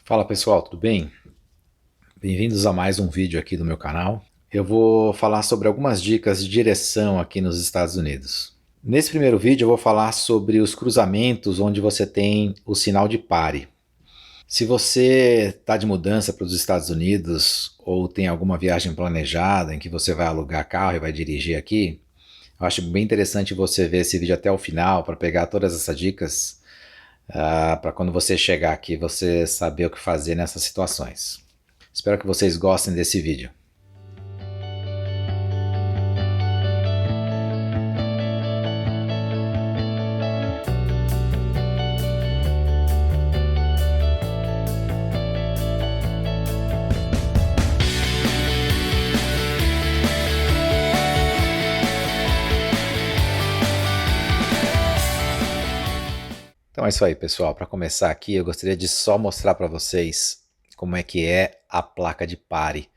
Fala pessoal, tudo bem? Bem-vindos a mais um vídeo aqui do meu canal. Eu vou falar sobre algumas dicas de direção aqui nos Estados Unidos. Nesse primeiro vídeo eu vou falar sobre os cruzamentos onde você tem o sinal de pare. Se você está de mudança para os Estados Unidos ou tem alguma viagem planejada em que você vai alugar carro e vai dirigir aqui, eu acho bem interessante você ver esse vídeo até o final para pegar todas essas dicas, para quando você chegar aqui você saber o que fazer nessas situações. Espero que vocês gostem desse vídeo. Então é isso aí, pessoal. Para começar aqui, eu gostaria de só mostrar para vocês como é que é a placa de pare.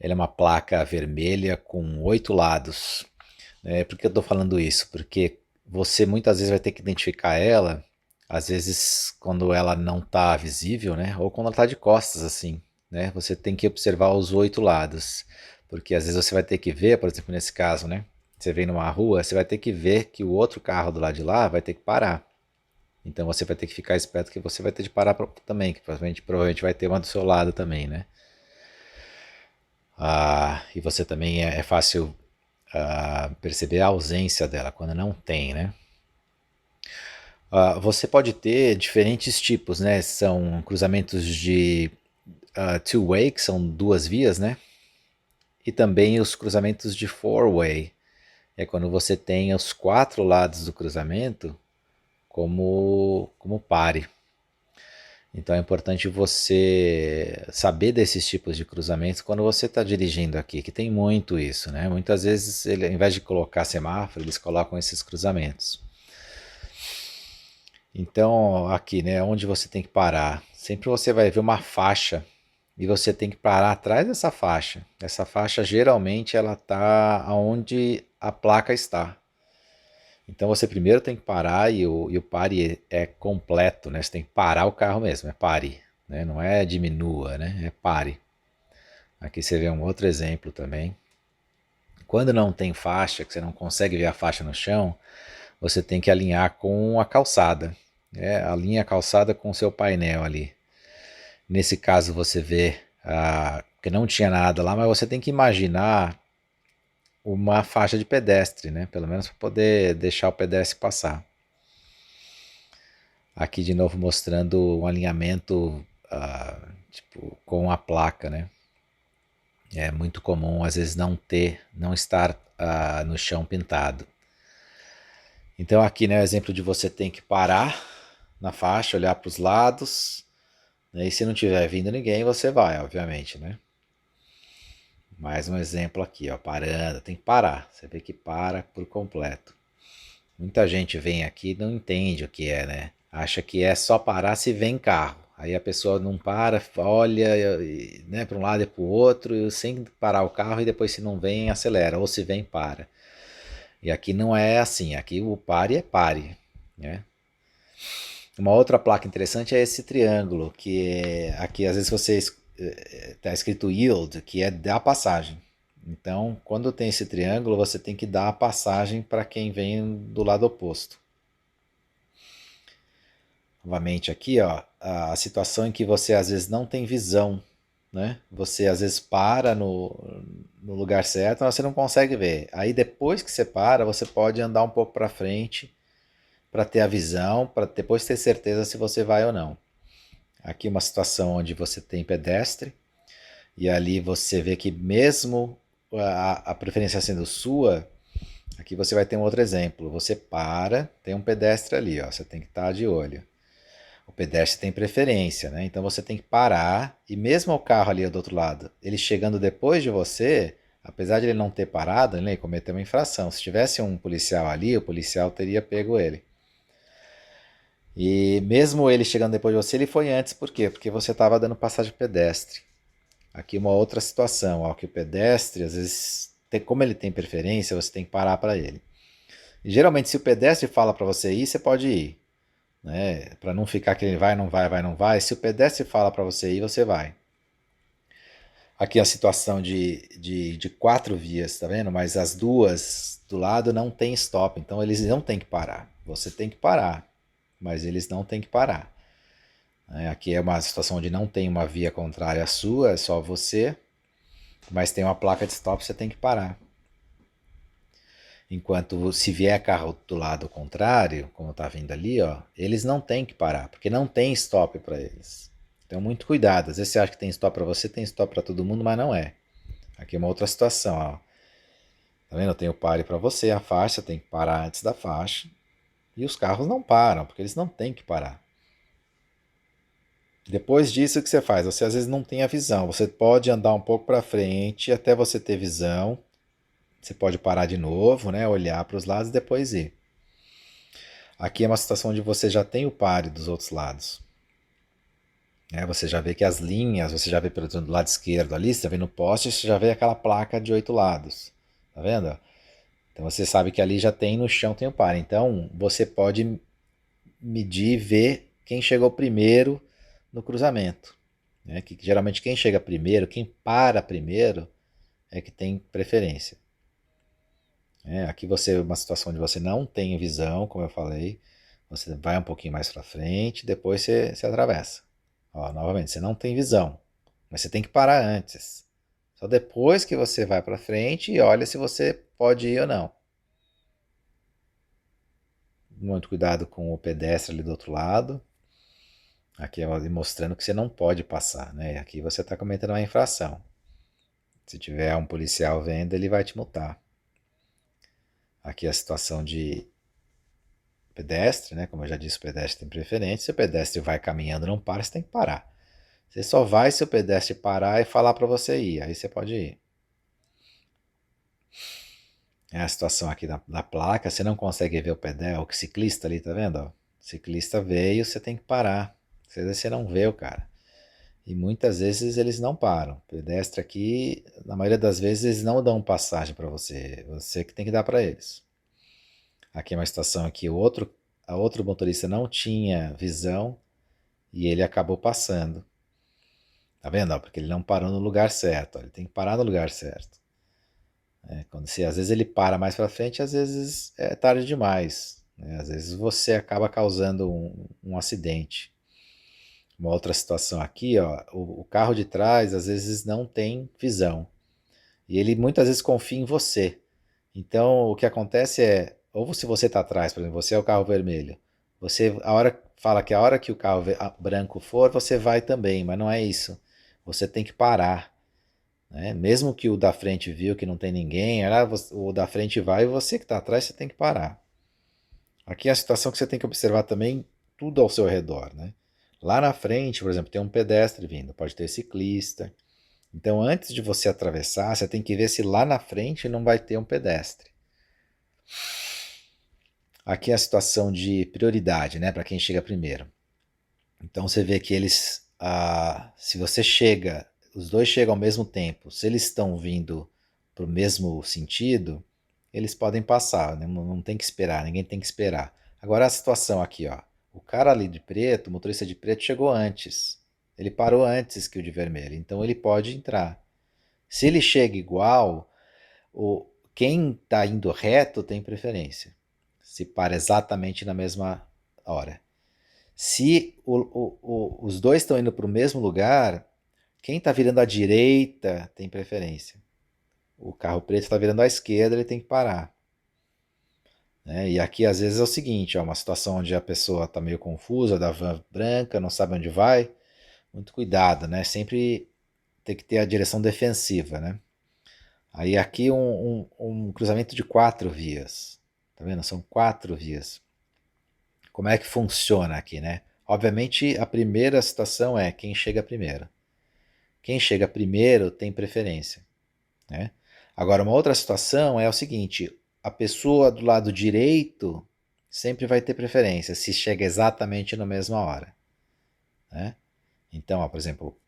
Ela é uma placa vermelha com 8 lados. Por que eu estou falando isso? Porque você muitas vezes vai ter que identificar ela, às vezes quando ela não está visível, né? Ou quando ela está de costas, assim, né? Você tem que observar os 8 lados, porque às vezes você vai ter que ver, por exemplo, nesse caso, né? Você vem numa rua, você vai ter que ver que o outro carro do lado de lá vai ter que parar. Então você vai ter que ficar esperto que você vai ter de parar também, que provavelmente vai ter uma do seu lado também, né? E você também é fácil perceber a ausência dela quando não tem, né? Você pode ter diferentes tipos, né? São cruzamentos de two-way, que são duas vias, né? E também os cruzamentos de four-way, é quando você tem os quatro lados do cruzamento como pare. Então é importante você saber desses tipos de cruzamentos quando você está dirigindo aqui, que tem muito isso, né? Muitas vezes, ao invés de colocar semáforo, eles colocam esses cruzamentos. Então, aqui, né, onde você tem que parar, sempre você vai ver uma faixa e você tem que parar atrás dessa faixa. Essa faixa geralmente ela está onde a placa está. Então você primeiro tem que parar e o pare é completo, né? Você tem que parar o carro mesmo, é pare, né? Não é diminua, né? É pare. Aqui você vê um outro exemplo também. Quando não tem faixa, que você não consegue ver a faixa no chão, você tem que alinhar com a calçada. Alinha a calçada com o seu painel ali. Nesse caso você vê que não tinha nada lá, mas você tem que imaginar uma faixa de pedestre, né? Pelo menos para poder deixar o pedestre passar. Aqui de novo mostrando um alinhamento tipo, com a placa, né? É muito comum às vezes não estar no chão pintado. Então aqui, né, o exemplo de você tem que parar na faixa, olhar para os lados, né, e se não tiver vindo ninguém, você vai, obviamente, né? Mais um exemplo aqui, ó, parando, tem que parar. Você vê que para por completo. Muita gente vem aqui e não entende o que é, né? Acha que é só parar se vem carro. Aí a pessoa não para, olha, né, para um lado e para o outro, sem parar o carro e depois se não vem, acelera. Ou se vem, para. E aqui não é assim, aqui o pare é pare, né? Uma outra placa interessante é esse triângulo, aqui às vezes você está escrito yield, que é dar passagem. Então, quando tem esse triângulo, você tem que dar a passagem para quem vem do lado oposto. Novamente aqui, ó, a situação em que você às vezes não tem visão, né? Você às vezes para no lugar certo, mas você não consegue ver. Aí depois que você para, você pode andar um pouco para frente para ter a visão, para depois ter certeza se você vai ou não. Aqui uma situação onde você tem pedestre e ali você vê que mesmo a preferência sendo sua, aqui você vai ter um outro exemplo. Você para, tem um pedestre ali, ó, você tem que estar de olho. O pedestre tem preferência, né? Então você tem que parar e mesmo o carro ali do outro lado, ele chegando depois de você, apesar de ele não ter parado, ele cometeu uma infração. Se tivesse um policial ali, o policial teria pego ele. E mesmo ele chegando depois de você, ele foi antes, por quê? Porque você estava dando passagem pedestre. Aqui uma outra situação, ó, que o pedestre, às vezes, como ele tem preferência, você tem que parar para ele. E, geralmente, se o pedestre fala para você ir, você pode ir. né? Para não ficar que ele vai, não vai, vai, não vai. Se o pedestre fala para você ir, você vai. Aqui a situação de quatro vias, tá vendo? Mas as duas do lado não tem stop, então eles não têm que parar. Você tem que parar, mas eles não têm que parar. Aqui é uma situação onde não tem uma via contrária à sua, é só você, mas tem uma placa de stop, você tem que parar. Enquanto se vier carro do lado contrário, como está vindo ali, ó, eles não têm que parar, porque não tem stop para eles. Então, muito cuidado. Às vezes você acha que tem stop para você, tem stop para todo mundo, mas não é. Aqui é uma outra situação, ó. Tá vendo? Eu tenho pare para você, a faixa tem que parar antes da faixa. E os carros não param, porque eles não têm que parar. Depois disso, o que você faz? Você às vezes não tem a visão. Você pode andar um pouco para frente até você ter visão. Você pode parar de novo, né? Olhar para os lados e depois ir. Aqui é uma situação onde você já tem o pare dos outros lados. Você já vê que as linhas, você já vê pelo lado esquerdo ali, você vê no poste, você já vê aquela placa de 8 lados. Tá vendo? Então você sabe que ali já tem no chão, tem o pare. Então você pode medir e ver quem chegou primeiro no cruzamento. Que geralmente quem chega primeiro, quem para primeiro, é que tem preferência. Aqui você é uma situação onde você não tem visão, como eu falei, você vai um pouquinho mais para frente, depois você atravessa. Ó, novamente, você não tem visão, mas você tem que parar antes. Só depois que você vai para frente e olha se você pode ir ou não. Muito cuidado com o pedestre ali do outro lado. Aqui é mostrando que você não pode passar, né? Aqui você está cometendo uma infração. Se tiver um policial vendo, ele vai te multar. Aqui é a situação de pedestre, né? Como eu já disse, o pedestre tem preferência. Se o pedestre vai caminhando e não para, você tem que parar. Você só vai se o pedestre parar e falar para você ir. Aí você pode ir. É a situação aqui da placa. Você não consegue ver o pedestre, o ciclista ali, tá vendo? Ó? O ciclista veio, você tem que parar. Às vezes você não vê o cara. E muitas vezes eles não param. O pedestre aqui, na maioria das vezes, eles não dão passagem para você. Você que tem que dar para eles. Aqui é uma situação que a outro motorista não tinha visão e ele acabou passando. Tá vendo? Porque ele não parou no lugar certo. Ele tem que parar no lugar certo. Às vezes ele para mais para frente, às vezes é tarde demais. Às vezes você acaba causando um acidente. Uma outra situação aqui, ó, o carro de trás às vezes não tem visão. E ele muitas vezes confia em você. Então o que acontece é, ou se você está atrás, por exemplo, você é o carro vermelho, você a hora fala que a hora que o carro branco for, você vai também, mas não é isso. Você tem que parar. Mesmo que o da frente viu que não tem ninguém, o da frente vai e você que está atrás, você tem que parar. Aqui é a situação que você tem que observar também tudo ao seu redor, né? Lá na frente, por exemplo, tem um pedestre vindo, pode ter ciclista. Então, antes de você atravessar, você tem que ver se lá na frente não vai ter um pedestre. Aqui é a situação de prioridade, né, para quem chega primeiro. Então, você vê que eles, se você chega, os dois chegam ao mesmo tempo, se eles estão vindo para o mesmo sentido, eles podem passar, né? Não tem que esperar, ninguém tem que esperar. Agora a situação aqui, ó, o cara ali de preto, o motorista de preto chegou antes, ele parou antes que o de vermelho, então ele pode entrar. Se ele chega igual, quem está indo reto tem preferência, se para exatamente na mesma hora. Se os dois estão indo para o mesmo lugar, quem está virando à direita tem preferência. O carro preto está virando à esquerda, ele tem que parar. E aqui às vezes é o seguinte, uma situação onde a pessoa está meio confusa, da van branca, não sabe onde vai. Muito cuidado, né? Sempre tem que ter a direção defensiva, né? Aí aqui um cruzamento de 4 vias. Tá vendo? São 4 vias. Como é que funciona aqui, né? Obviamente, a primeira situação é quem chega primeiro. Quem chega primeiro tem preferência, né? Agora, uma outra situação é o seguinte, a pessoa do lado direito sempre vai ter preferência, se chega exatamente na mesma hora, né? Então, ó, por exemplo,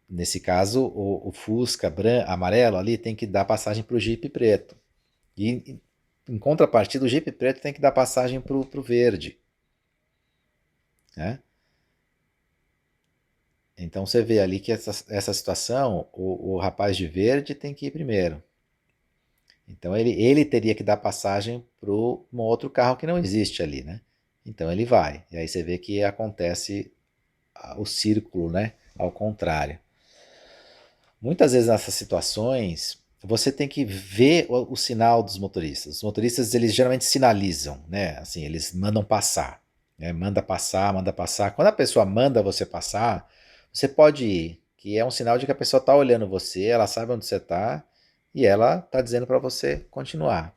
nesse caso, o Fusca amarelo ali tem que dar passagem para o Jeep preto. E, em contrapartida, o Jeep preto tem que dar passagem para o verde. né? Então você vê ali que essa situação, o rapaz de verde tem que ir primeiro. Então ele teria que dar passagem para um outro carro que não existe ali, né? Então ele vai. E aí você vê que acontece o círculo, né? Ao contrário. Muitas vezes nessas situações, você tem que ver o sinal dos motoristas. Os motoristas, eles geralmente sinalizam, né? Assim, eles mandam passar, né? Manda passar, manda passar. Quando a pessoa manda você passar, você pode ir, que é um sinal de que a pessoa está olhando você, ela sabe onde você está e ela está dizendo para você continuar,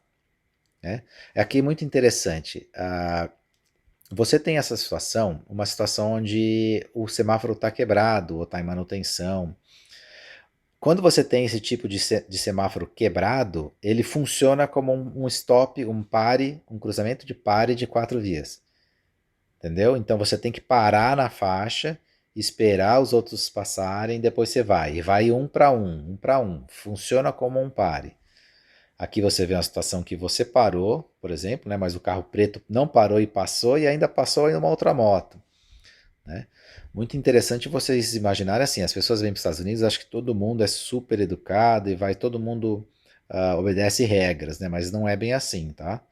né? É aqui muito interessante. Você tem essa situação, uma situação onde o semáforo está quebrado ou está em manutenção. Quando você tem esse tipo de semáforo quebrado, ele funciona como um stop, um pare, um cruzamento de pare de 4 vias. Entendeu? Então você tem que parar na faixa, esperar os outros passarem, depois você vai. E vai um para um, um para um. Funciona como um pare. Aqui você vê uma situação que você parou, por exemplo, né, mas o carro preto não parou e passou, e ainda passou em uma outra moto. Né? Muito interessante vocês imaginarem assim, as pessoas vêm para os Estados Unidos, acham que todo mundo é super educado e vai todo mundo obedece regras, né? Mas não é bem assim, tá?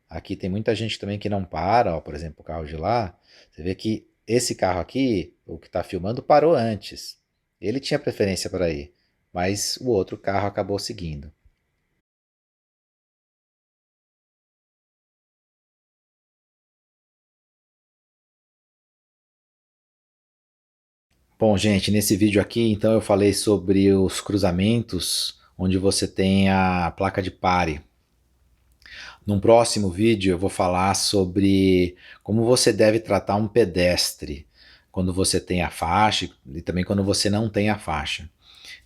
Aqui tem muita gente também que não para, ó, por exemplo, o carro de lá, você vê que esse carro aqui, o que está filmando, parou antes. Ele tinha preferência para ir, mas o outro carro acabou seguindo. Bom, gente, nesse vídeo aqui, então eu falei sobre os cruzamentos onde você tem a placa de pare. Num próximo vídeo eu vou falar sobre como você deve tratar um pedestre quando você tem a faixa e também quando você não tem a faixa.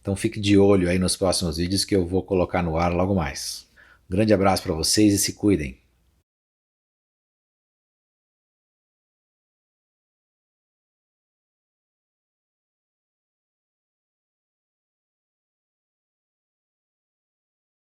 Então fique de olho aí nos próximos vídeos que eu vou colocar no ar logo mais. Um grande abraço para vocês e se cuidem.